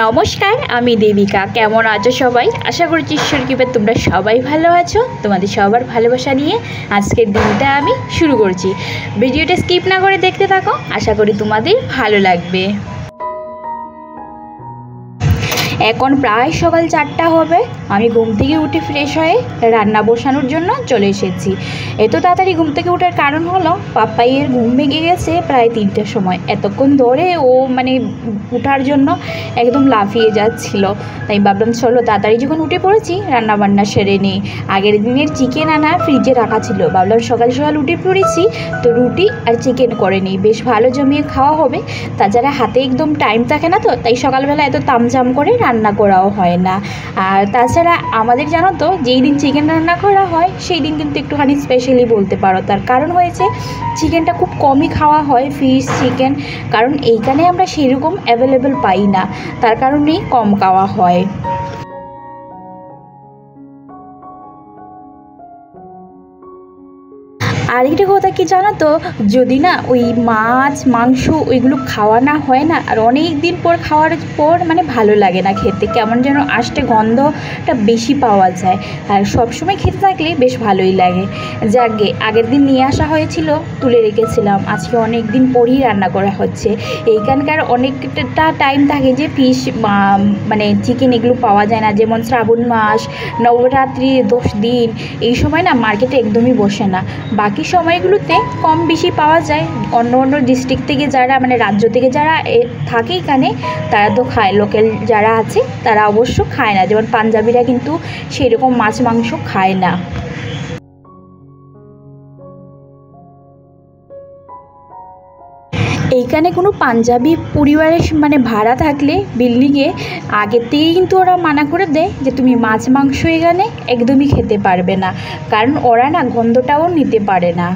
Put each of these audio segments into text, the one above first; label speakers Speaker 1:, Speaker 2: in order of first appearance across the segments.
Speaker 1: নমস্কার, আমি দেবিকা। কেমন আছো সবাই? আশা করছি ঈশ্বর কৃপায় তোমরা সবাই ভালো আছো। তোমাদের সবার ভালোবাসা নিয়ে আজকের দিনটা আমি শুরু করছি। ভিডিওটা স্কিপ না করে দেখতে থাকো, আশা করি তোমাদের ভালো লাগবে। এখন প্রায় সকাল 4টা হবে। আমি ঘুম থেকে উঠে ফ্রেশ হয়ে রান্না বসানোর জন্য চলে এসেছি। এত তাড়াতাড়ি ঘুম থেকে ওঠার কারণ হলো পাপাইয়ের ঘুম ভেঙে গেছে প্রায় 3টের সময়। এতক্ষণ ধরে ও উঠার জন্য একদম লাফিয়ে যাচ্ছিল, তাই ভাবলাম চলো তাড়াতাড়ি যখন উঠে পড়েছি রান্না বান্না সেরে নিই। আগের দিনের চিকেন আনা ফ্রিজে রাখা ছিল, ভাবলাম সকাল সকাল উঠে পড়েছি তো রুটি আর চিকেন করে নিই, বেশ ভালো জমিয়ে খাওয়া হবে। তাছাড়া হাতে একদম টাইম থাকে না, তো তাই সকালবেলা এত তামঝাম করে রান্না করাও হয় না। আর তাছাড়া আমাদের জানো তো যেই দিন চিকেন রান্না করা হয় সেই দিন কিন্তু একটুখানি স্পেশালি বলতে পারো। তার কারণ হয়েছে চিকেনটা খুব কমই খাওয়া হয়, ফিশ চিকেন, কারণ এইখানে আমরা সেরকম অ্যাভেলেবেল পাই না, তার কারণেই কম খাওয়া হয়। আরেকটা কথা কি জানো তো, যদি না ওই মাছ মাংস ওইগুলো খাওয়া না হয় না, আর অনেক দিন পর খাওয়ার পর ভালো লাগে না খেতে, কেমন যেন আষ্টে গন্ধটা বেশি পাওয়া যায়। আর সবসময় খেতে থাকলে বেশ ভালোই লাগে। যাকে আগের দিন নিয়ে আসা হয়েছিল তুলে রেখেছিলাম, আজকে অনেক দিন পরই রান্না করা হচ্ছে। এইখানকার অনেকটা টাইম থাকে যে ফিশ চিকেন এগুলো পাওয়া যায় না, যেমন শ্রাবণ মাস, নবরাত্রি 10 দিন, এই সময় না মার্কেটে একদমই বসে না। বাকি সময়গুলোতে কম বেশি পাওয়া যায়। অন্য অন্য ডিস্ট্রিক্ট থেকে যারা রাজ্য থেকে যারা থাকে এখানে তারা তো খায়, লোকাল যারা আছে তারা অবশ্য খায় না, যেমন পাঞ্জাবিরা কিন্তু সেরকম মাছ মাংস খায় না। এইখানে কোনো পাঞ্জাবি পরিবারের ভাড়া থাকলে বিল্ডিংয়ে আগের থেকেই কিন্তু ওরা মানা করে দেয় যে তুমি মাছ মাংস এখানে একদমই খেতে পারবে না, কারণ ওরা না গন্ধটাও নিতে পারে না।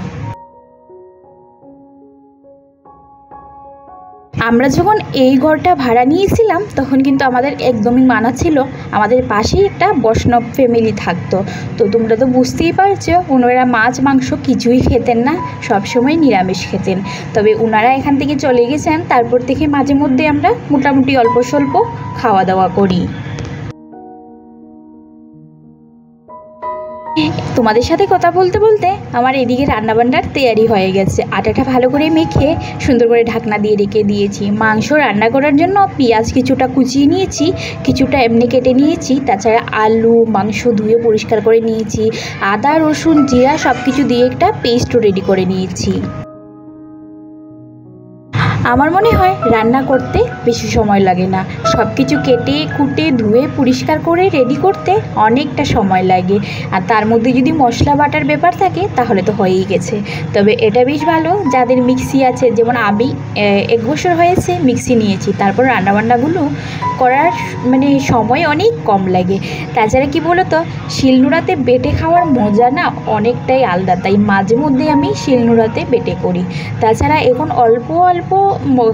Speaker 1: আমরা যখন এই ঘরটা ভাড়া নিয়েছিলাম তখন কিন্তু আমাদের একদমই মানা ছিল, আমাদের পাশেই একটা বৈষ্ণব ফ্যামিলি থাকতো। তো তোমরা তো বুঝতেই পারছো ওনারা মাছ মাংস কিছুই খেতেন না, সবসময় নিরামিষ খেতেন। তবে ওনারা এখান থেকে চলে গেছেন, তারপর থেকে মাঝে মধ্যে আমরা মোটামুটি অল্প স্বল্প খাওয়া দাওয়া করি। তোমাদের সাথে কথা বলতে বলতে আমার এদিকে রান্নাবান্নার তৈরি হয়ে গেছে। আটাটা ভালো করে মেখে সুন্দর করে ঢাকনা দিয়ে রেখে দিয়েছি। মাংস রান্না করার জন্য পেঁয়াজ কিছুটা কুচিয়ে নিয়েছি, কিছুটা এমনি কেটে নিয়েছি। তাছাড়া আলু মাংস ধুয়ে পরিষ্কার করে নিয়েছি, আদা রসুন জিরা সব কিছু দিয়ে একটা পেস্ট রেডি করে নিয়েছি। আমার মনে হয় রান্না করতে বেশি সময় লাগে না, সব কিছু কেটে কুটে ধুয়ে পরিষ্কার করে রেডি করতে অনেকটা সময় লাগে। আর তার মধ্যে যদি মশলা বাটার ব্যাপার থাকে তাহলে তো হয়েই গেছে। তবে এটা বেশ ভালো যাদের মিক্সি আছে, যেমন আমি 1 বছর হয়েছে মিক্সি নিয়েছি, তারপর রান্নাবান্নাগুলো করার সময় অনেক কম লাগে। তাছাড়া কি বলো তো, শিলনোড়াতে বেটে খাওয়ার মজা না অনেকটাই আলাদা, তাই মাঝে মধ্যে আমি শিলনোড়াতে বেটে করি। তাছাড়া এখন অল্প অল্প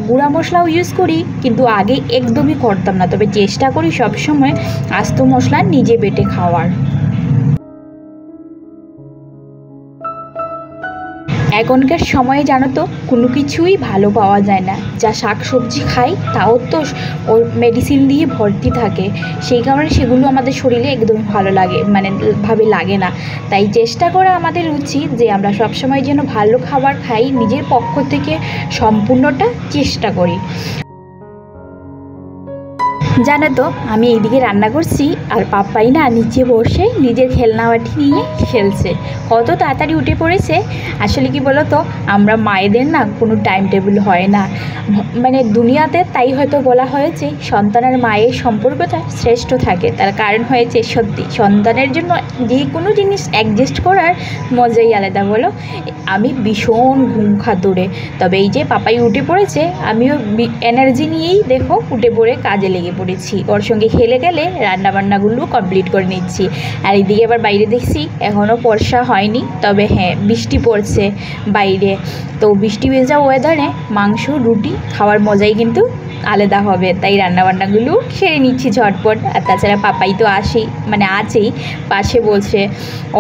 Speaker 1: গুঁড়া মশলাও ইউজ করি, কিন্তু আগে একদমই করতাম না। তবে চেষ্টা করি সবসময় আস্ত মশলা নিজে বেটে খাওয়ার। এখনকার সময়ে জানো তো কোনো কিছুই ভালো পাওয়া যায় না, যা শাক সবজি খাই তাও তো ওর মেডিসিন দিয়ে ভর্তি থাকে, সেই কারণে সেগুলো আমাদের শরীরে একদমই ভালো লাগে ভাবে লাগে না। তাই চেষ্টা করা আমাদের উচিত যে আমরা সবসময় যেন ভালো খাবার খাই, নিজের পক্ষ থেকে সম্পূর্ণটা চেষ্টা করি। জানো তো আমি এইদিকে রান্না করছি আর পাপ্পাই না নিচে বসে নিজের খেলনাবাটি নিয়ে খেলছে, কত তাড়াতাড়ি উঠে পড়েছে। আসলে কি বলো তো, আমরা মায়েদের না কোনো টাইম টেবিল হয় না, দুনিয়াতে তাই হয়তো বলা হয়েছে সন্তানের মায়ের সম্পর্কটা শ্রেষ্ঠ থাকে। তার কারণ হয়েছে সত্যি সন্তানের জন্য যে কোনো জিনিস অ্যাডজাস্ট করার মজাই আলাদা। বলো, আমি ভীষণ ঘুম খাতুরে, তবে এই যে পাপাই উঠে পড়েছে আমিও এনার্জি নিয়েই দেখো উঠে পড়ে কাজে লেগে পড়ি। পড়েছি, ওর সঙ্গে খেলে গেলে রান্নাবান্নাগুলো কমপ্লিট করে নিচ্ছি। আর এদিকে আবার বাইরে দেখছি এখনও বর্ষা হয়নি, তবে হ্যাঁ বৃষ্টি পড়ছে বাইরে। তো বৃষ্টি ভেজা ওয়েদারে মাংস রুটি খাওয়ার মজাই কিন্তু আলাদা হবে, তাই রান্নাবান্নাগুলো সেরে নিচ্ছি ঝটপট। আর তাছাড়া পাপাই তো আছেই পাশে বলছে,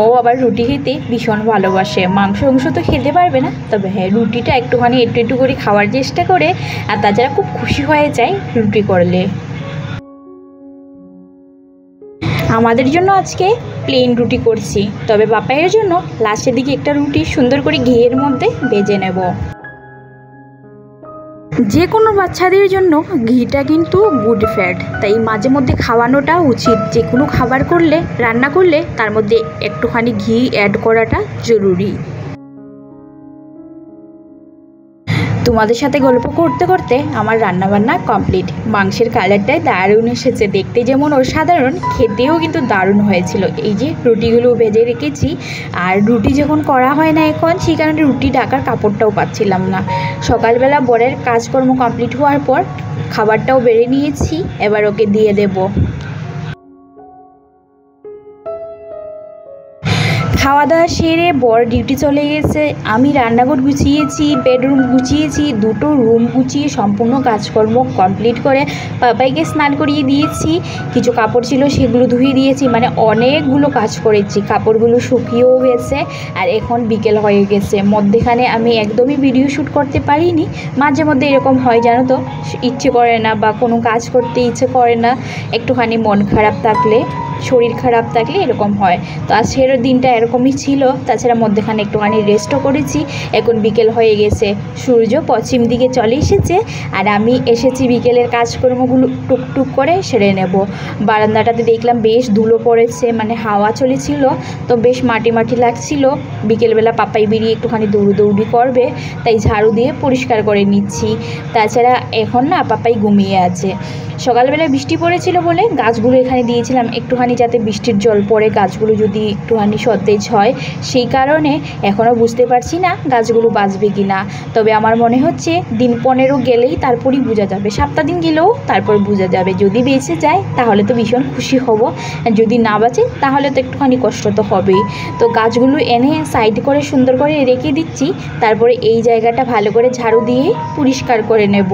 Speaker 1: ও আবার রুটি খেতে ভীষণ ভালোবাসে, মাংস তো খেতে পারবে না, তবে হ্যাঁ রুটিটা একটুখানি একটু করে খাওয়ার চেষ্টা করে। আর তাছাড়া খুব খুশি হয়ে যায় রুটি করলে। আমাদের জন্য আজকে প্লেন রুটি করছি, তবে পাপাইয়ের জন্য লাস্টের দিকে একটা রুটি সুন্দর করে ঘিয়ের মধ্যে ভেজে নেব। যে কোনো বাচ্চাদের জন্য ঘিটা কিন্তু গুড ফ্যাট, তাই মাঝে মধ্যে খাওয়ানোটা উচিত। যে কোনো খাবার করলে, রান্না করলে তার মধ্যে একটুখানি ঘি অ্যাড করাটা জরুরি। তোমাদের সাথে গল্প করতে করতে আমার রান্নাবান্না কমপ্লিট। মাংসের কালারটাই দারুণ এসেছে, দেখতে যেমন অসাধারণ, খেতেও কিন্তু দারুণ হয়েছিল। এই যে রুটিগুলো ভেজে রেখেছি, আর রুটি যখন করা হয় না এখন, সেই কারণে রুটি ঢাকার কাপড়টাও পাচ্ছিলাম না। সকালবেলা বরের কাজকর্ম কমপ্লিট হওয়ার পর খাবারটাও বেড়ে নিয়েছি, এবার ওকে দিয়ে দেব। খাওয়া দাওয়া সেরে বর ডিউটি চলে গেছে, আমি রান্নাঘর গুছিয়েছি, বেডরুম গুছিয়েছি, দুটো রুম গুছিয়ে সম্পূর্ণ কাজকর্ম কমপ্লিট করে পাপাইকে স্নান করিয়ে দিয়েছি। কিছু কাপড় ছিল সেগুলো ধুয়ে দিয়েছি, মানে অনেকগুলো কাজ করেছি। কাপড়গুলো শুকিয়েও গেছে, আর এখন বিকেল হয়ে গেছে। মধ্যেখানে আমি একদমই ভিডিও শ্যুট করতে পারিনি। মাঝে মধ্যে এরকম হয় জানো তো, ইচ্ছে করে না বা কোনো কাজ করতে ইচ্ছে করে না, একটুখানি মন খারাপ থাকলে, শরীর খারাপ থাকলে এরকম হয়। তো আজকের দিনটা এরকমই ছিল। তাছাড়া মধ্যেখানে একটুখানি রেস্টও করেছি। এখন বিকেল হয়ে গেছে, সূর্য পশ্চিম দিকে চলে এসেছে, আর আমি এসেছি বিকেলের কাজকর্মগুলো টুকটুক করে সেরে নেব। বারান্দাটাতে দেখলাম বেশ ধুলো পড়েছে, মানে হাওয়া চলেছিল, তো বেশ মাটি মাটি লাগছিল। বিকেলবেলা পাপাই বেরিয়ে একটুখানি দৌড়ি করবে, তাই ঝাড়ু দিয়ে পরিষ্কার করে নিচ্ছি। তাছাড়া এখন না পাপাই ঘুমিয়ে আছে। সকালবেলা বৃষ্টি পড়েছিল বলে গাছগুলো এখানে দিয়েছিলাম, একটুখানি যাতে বৃষ্টির জল পড়ে গাছগুলো যদি একটুখানি সতেজ হয়, সেই কারণে। এখনও বুঝতে পারছি না গাছগুলো বাঁচবে কি না, তবে আমার মনে হচ্ছে দিন 15 গেলেই তারপরই বোঝা যাবে, 7 দিন গেলেও তারপর বোঝা যাবে। যদি বেঁচে যায় তাহলে তো ভীষণ খুশি হব, আর যদি না বাঁচে তাহলে তো একটুখানি কষ্ট তো হবেই। তো গাছগুলো এনে সাইড করে সুন্দর করে রেখে দিচ্ছি, তারপরে এই জায়গাটা ভালো করে ঝাড়ু দিয়ে পরিষ্কার করে নেব।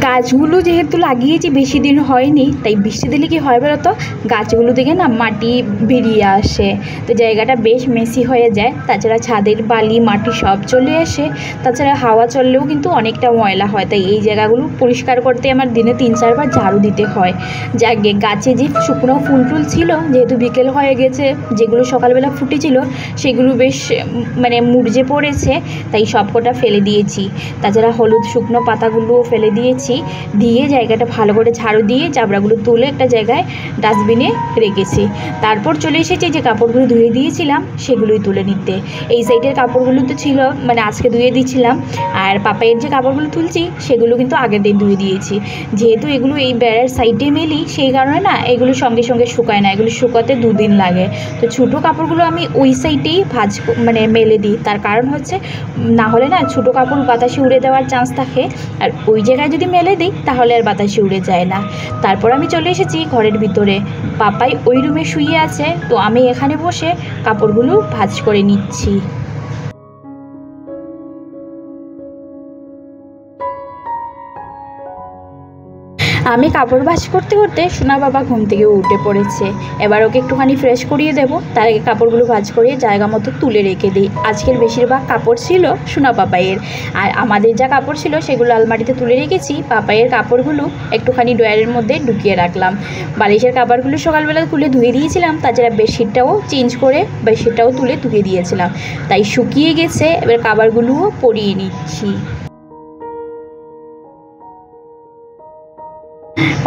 Speaker 1: গাছগুলো যেহেতু লাগিয়েছি বেশি দিন হয়নি, তাই বৃষ্টি দিলে কি হয় বলো তো, গাছগুলো থেকে না মাটি বেরিয়ে আসে, তো জায়গাটা বেশ মেসি হয়ে যায়। তাছাড়া ছাদের বালি মাটি সব চলে আসে, তাছাড়া হাওয়া চললেও কিন্তু অনেকটা ময়লা হয়, তাই এই জায়গাগুলো পরিষ্কার করতে আমার দিনে 3-4 বার ঝাড়ু দিতে হয়। যাকে গাছে যে শুকনো ফুল টুল ছিল, যেহেতু বিকেল হয়ে গেছে, যেগুলো সকালবেলা ফুটেছিল সেগুলো বেশ মুরঝে পড়েছে, তাই সব কটা ফেলে দিয়েছি। তাছাড়া হলুদ শুকনো পাতাগুলোও ফেলে দিয়েছি, দিয়ে জায়গাটা ভালো করে ঝাড়ু দিয়ে চাবড়াগুলো তুলে একটা জায়গায় ডাস্টবিনে রেখেছি। তারপর চলে এসেছি যে কাপড়গুলো ধুয়ে দিয়েছিলাম সেগুলোই তুলে নিতে। এই সাইডের কাপড়গুলো তো ছিল, আজকে ধুয়ে দিয়েছিলাম, আর পাপাইয়ের যে কাপড়গুলো তুলছি সেগুলো কিন্তু আগের দিন ধুয়ে দিয়েছি। যেহেতু এগুলো এই বেড়ার সাইডে মেলি, সেই কারণে না এগুলো সঙ্গে সঙ্গে শুকায় না, এগুলো শুকাতে 2 দিন লাগে। তো ছোটো কাপড়গুলো আমি ওই সাইডেই মেলে দিই, তার কারণ হচ্ছে না হলে না ছোটো কাপড় বাতাসে উড়ে দেওয়ার চান্স থাকে, আর ওই জায়গায় যদি মেলে দিই তাহলে আর বাতাসে উড়ে যায় না। তারপর আমি চলে এসেছি ঘরের ভিতরে, পাপাই ওই রুমে শুয়ে আছে, তো আমি এখানে বসে কাপড়গুলো ভাঁজ করে নিচ্ছি। আমি কাপড় ভাঁজ করতে করতে সোনা বাবা ঘুম থেকে উঠে পড়েছে। এবার ওকে একটুখানি ফ্রেশ করিয়ে দেবো, তার আগে কাপড়গুলো ভাঁজ করিয়ে জায়গা মতো তুলে রেখে দিই। আজকের বেশিরভাগ কাপড় ছিল সোনা পাপাইয়ের, আর আমাদের যা কাপড় ছিল সেগুলো আলমারিতে তুলে রেখেছি। পাপাইয়ের কাপড়গুলো একটুখানি ড্রয়ারের মধ্যে ঢুকিয়ে রাখলাম। বালিশের কাপড়গুলো সকালবেলা খুলে ধুয়ে দিয়েছিলাম, তাছাড়া বেডশিটটাও চেঞ্জ করে বেডশিটটাও তুলে ধুয়ে দিয়েছিলাম, তাই শুকিয়ে গেছে। এবার কাপড়গুলোও পরিয়ে নিচ্ছি।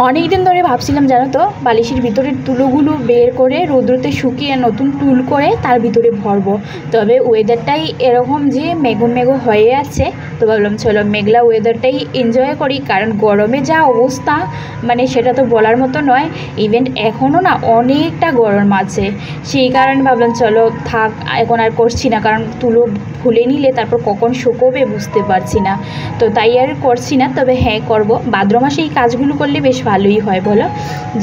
Speaker 1: অনেক দিন ধরে ভাবছিলাম জানো তো, বালিশের ভিতরের তুলোগুলো বের করে রৌদ্রতে শুকিয়ে নতুন টুল করে তার ভিতরে ভরবো। তবে ওয়েদারটাই এরকম যে মেঘো মেঘো হয়ে আছে, তো ভাবলাম চলো মেঘলা ওয়েদারটাই এনজয় করি। কারণ গরমে যা অবস্থা মানে সেটা তো বলার মতো নয়। ইভেন এখনও না অনেকটা গরম আছে, সেই কারণে ভাবলাম চলো থাক, এখন আর করছি না। কারণ তুলো খুলে নিলে তারপর কখন শুকোবে বুঝতে পারছি না, তো তাই আর করছি না। তবে হ্যাঁ করব, ভাদ্র মাসে এই কাজগুলো করলে বেশ ভালোই হয় বলো।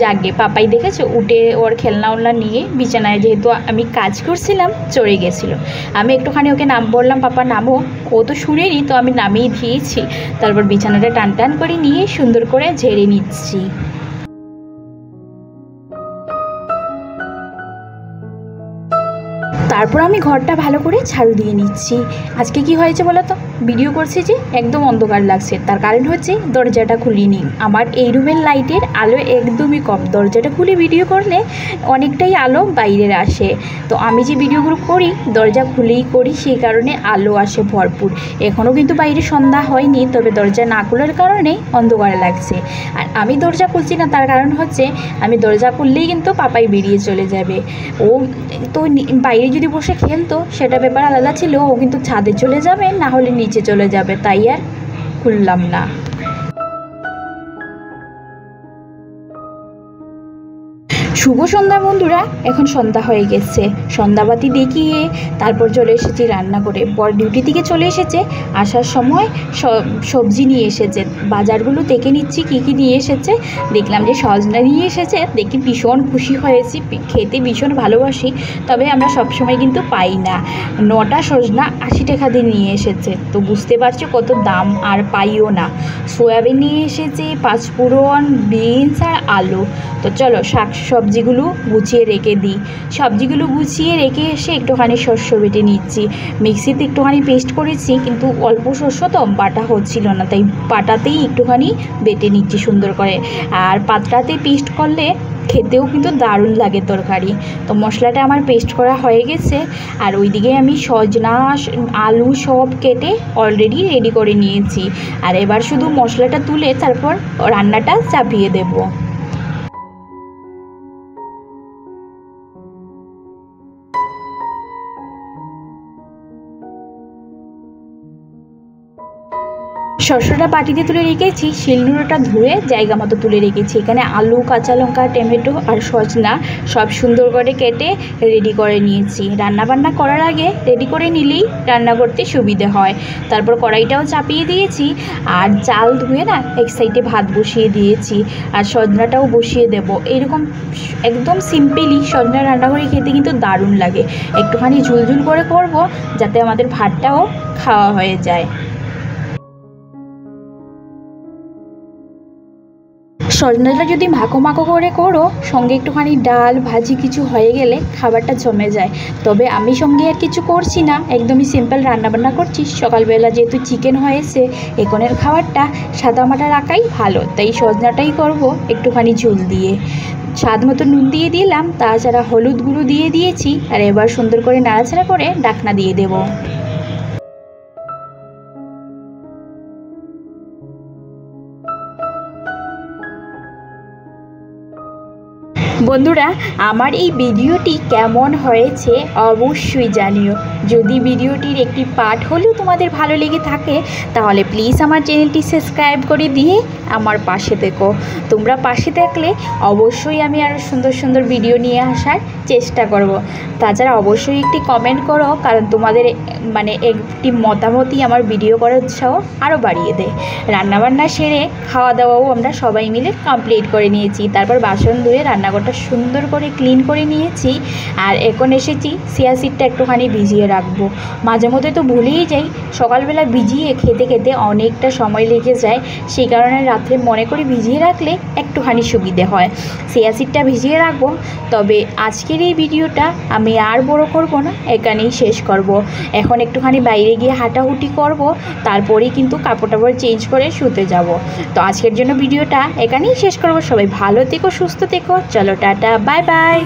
Speaker 1: যাকে পাপাই দেখেছে উঠে ওর খেলনা উলনা নিয়ে বিছানায়, যেহেতু আমি কাজ করছিলাম, চড়ে গেছিলো। আমি একটুখানি ওকে নাম বললাম পাপা নামো, ও তো শুনেনি, তো আমি নামিয়ে দিয়েছি। তারপর বিছানাটা টান টান করে নিয়ে সুন্দর করে ঝেড়ে নিচ্ছি। তারপর আমি ঘরটা ভালো করে ঝাড়ু দিয়ে নিচ্ছি। আজকে কি হয়েছে বলো তো, ভিডিও করছি যে একদম অন্ধকার লাগছে, তার কারণ হচ্ছে দরজাটা খুলিনি। আমার এই রুমের লাইটের আলো একদমই কম, দরজাটা খুলে ভিডিও করলে অনেকটাই আলো বাইরের আসে। তো আমি যে ভিডিওগুলো করি দরজা খুলেই করি, সেই কারণে আলো আসে ভরপুর। এখনও কিন্তু বাইরে সন্ধ্যা হয়নি, তবে দরজা না খোলার কারণেই অন্ধকার লাগছে। আর আমি দরজা খুলছি না, তার কারণ হচ্ছে আমি দরজা খুললেই কিন্তু পাপাই বেরিয়ে চলে যাবে। ও তো বাইরে যদি বসে খেলতো সেটা ব্যাপার আলাদা ছিল, ও কিন্তু ছাদে চলে যাবে, না হলে নিচে চলে যাবে, তাই আর খুললাম না। শুভ সন্ধ্যা বন্ধুরা, এখন সন্ধ্যা হয়ে গেছে। সন্ধ্যাবাতি দেখিয়ে তারপর চলে এসেছি রান্না করে। বর ডিউটি থেকে চলে এসেছে, আসার সময় সবজি নিয়ে এসেছে। বাজারগুলো দেখে নিচ্ছি কী কী নিয়ে এসেছে। দেখলাম যে সজনা নিয়ে এসেছে, দেখি ভীষণ খুশি হয়েছি, খেতে ভীষণ ভালোবাসি। তবে আমরা সবসময় কিন্তু পাই না। 9টা সজনা 80 টাকা দিয়ে নিয়ে এসেছে, তো বুঝতে পারছো কত দাম, আর পাইও না। সয়াবিন নিয়ে এসেছে, পাঁচফোড়ন, বিনস আর আলু। তো চলো সবজিগুলো গুছিয়ে রেখে দিই। সবজিগুলো গুছিয়ে রেখে এসে একটুখানি শস্য বেটে নিচ্ছি। মিক্সিতে একটুখানি পেস্ট করেছি, কিন্তু অল্প শস্য তো বাটা হচ্ছিল না, তাই পাটাতেই একটুখানি বেটে নিচ্ছি সুন্দর করে। আর পাতলাতে পেস্ট করলে খেতেও কিন্তু দারুণ লাগে তরকারি। তো মশলাটা আমার পেস্ট করা হয়ে গেছে। আর ওইদিকে আমি সজনা আলু সব কেটে অলরেডি রেডি করে নিয়েছি। আর এবার শুধু মশলাটা তুলে তারপর রান্নাটা চাপিয়ে দেবো। শস্যটা বাটিতে তুলে রেখেছি, শিলনোড়াটা ধুয়ে জায়গা মতো তুলে রেখেছি। এখানে আলু, কাঁচা লঙ্কা, টমেটো আর সজনা সব সুন্দর করে কেটে রেডি করে নিয়েছি। রান্নাবান্না করার আগে রেডি করে নিলেই রান্না করতে সুবিধে হয়। তারপর কড়াইটাও চাপিয়ে দিয়েছি, আর চাল ধুয়ে না এক সাইডে ভাত বসিয়ে দিয়েছি, আর সজনাটাও বসিয়ে দেব। এরকম একদম সিম্পলি সজনা রান্না করে খেতে কিন্তু দারুণ লাগে। একটুখানি ঝুলঝুল করে করব, যাতে আমাদের ভাতটাও খাওয়া হয়ে যায়। সজনাটা যদি মাখো মাখো করে করো, সঙ্গে একটুখানি ডাল ভাজি কিছু হয়ে গেলে খাবারটা জমে যায়। তবে আমি সঙ্গে আর কিছু করছি না, একদমই সিম্পল রান্নাবান্না করছি। সকালবেলা যেহেতু চিকেন হয়েছে, এখনের খাবারটা সাদামাটা রাখাই ভালো, তাই সজনাটাই করব একটুখানি ঝোল দিয়ে। স্বাদ মতো নুন দিয়ে দিলাম, তাছাড়া হলুদ গুঁড়ো দিয়ে দিয়েছি। আর এবার সুন্দর করে নাড়াচাড়া করে ঢাকনা দিয়ে দেবো। বন্ধুরা, আমার এই ভিডিওটি কেমন হয়েছে অবশ্যই জানিও। যদি ভিডিওটির একটি পার্ট হলেও তোমাদের ভালো লেগে থাকে, তাহলে প্লিজ আমার চ্যানেলটি সাবস্ক্রাইব করে দিয়ে আমার পাশে থেকো। তোমরা পাশে থাকলে অবশ্যই আমি আরও সুন্দর সুন্দর ভিডিও নিয়ে আসার চেষ্টা করব। তাছাড়া অবশ্যই একটি কমেন্ট করো, কারণ তোমাদের মানে একটি মতামতই আমার ভিডিও করার উৎসাহ আরও বাড়িয়ে দেয়। রান্নাবান্না সেরে খাওয়া দাওয়াও আমরা সবাই মিলে কমপ্লিট করে নিয়েছি। তারপর বাসন ধুয়ে রান্নাঘরটা সুন্দর করে ক্লিন করে নিয়েছি। আর এখন এসেছি চিয়া সিডটা একটুখানি ভিজিয়ে রাখবো। মাঝে মধ্যে তো ভুলেই যাই, সকালবেলা ভিজিয়ে খেতে খেতে অনেকটা সময় লেগে যায়, সেই কারণে রাত্রে মনে করে ভিজিয়ে রাখলে একটুখানি সুবিধে হয়। চিয়া সিডটা ভিজিয়ে রাখবো। তবে আজকের এই ভিডিওটা আমি আর বড় করব না, এখানেই শেষ করব। এখন একটুখানি বাইরে গিয়ে হাঁটাহুটি করব, তারপরেই কিন্তু কাপড় টাপড় চেঞ্জ করে শুতে যাব। তো আজকের জন্য ভিডিওটা এখানেই শেষ করব। সবাই ভালো থেকো, সুস্থ থেকো। চলো টাটা, বাই বাই।